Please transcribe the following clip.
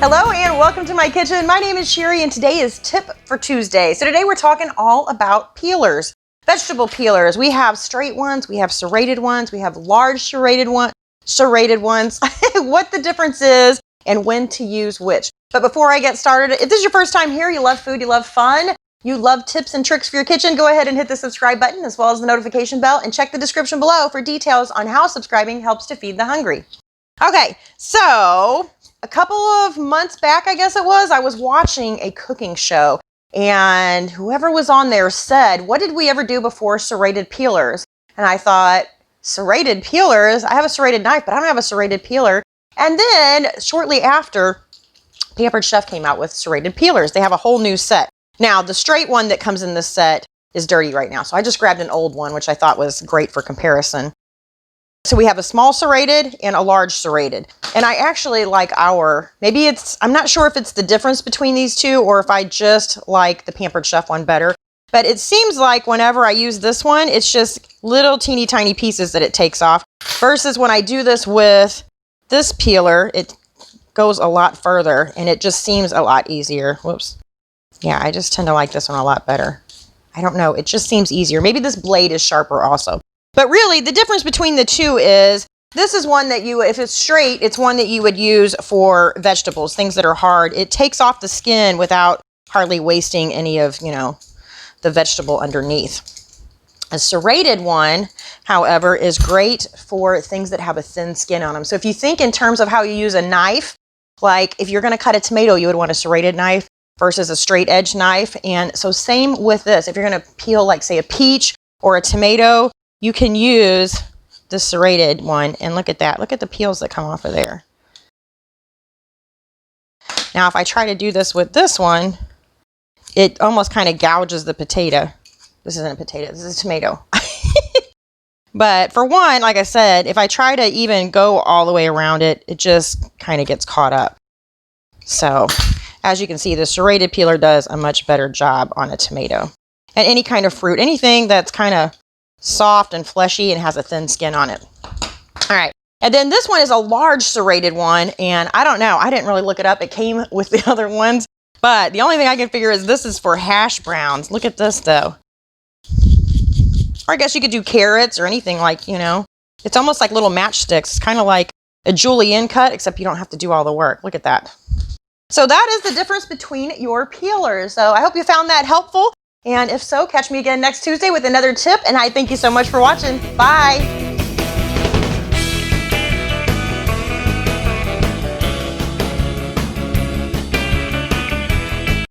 Hello and welcome to my kitchen. My name is Sherry and today is Tip for Tuesday. So today we're talking all about peelers, vegetable peelers. We have straight ones, we have serrated ones, we have large serrated ones, what the difference is and when to use which. But before I get started, if this is your first time here, you love food, you love fun, you love tips and tricks for your kitchen, go ahead and hit the subscribe button as well as the notification bell and check the description below for details on how subscribing helps to feed the hungry. Okay, so a couple of months back, I guess it was, I was watching a cooking show and whoever was on there said, what did we ever do before serrated peelers? And I thought, serrated peelers? I have a serrated knife, but I don't have a serrated peeler. And then shortly after, Pampered Chef came out with serrated peelers. They have a whole new set. Now, the straight one that comes in this set is dirty right now. So I just grabbed an old one, which I thought was great for comparison. So we have a small serrated and a large serrated. And I actually like I'm not sure if it's the difference between these two or if I just like the Pampered Chef one better. But it seems like whenever I use this one, it's just little teeny tiny pieces that it takes off. Versus when I do this with this peeler, it goes a lot further and it just seems a lot easier. Whoops. Yeah, I just tend to like this one a lot better. I don't know, it just seems easier. Maybe this blade is sharper also. But really, the difference between the two is this is one that if it's straight, it's one that you would use for vegetables, things that are hard. It takes off the skin without hardly wasting any of, the vegetable underneath. A serrated one, however, is great for things that have a thin skin on them. So if you think in terms of how you use a knife, like if you're going to cut a tomato, you would want a serrated knife versus a straight edge knife. And so same with this. If you're going to peel, like say a peach or a tomato, you can use the serrated one, and look at that. Look at the peels that come off of there. Now, if I try to do this with this one, it almost kind of gouges the potato. This isn't a potato, this is a tomato. But for one, like I said, if I try to even go all the way around it, it just kind of gets caught up. So, as you can see, the serrated peeler does a much better job on a tomato. And any kind of fruit, anything that's kind of soft and fleshy and has a thin skin on it. All right. And then this one is a large serrated one. And I don't know. I didn't really look it up. It came with the other ones. But the only thing I can figure is this is for hash browns. Look at this though. Or I guess you could do carrots or anything like, It's almost like little matchsticks. It's kind of like a julienne cut, except you don't have to do all the work. Look at that. So that is the difference between your peelers. So I hope you found that helpful. And if so, catch me again next Tuesday with another tip. And I thank you so much for watching. Bye.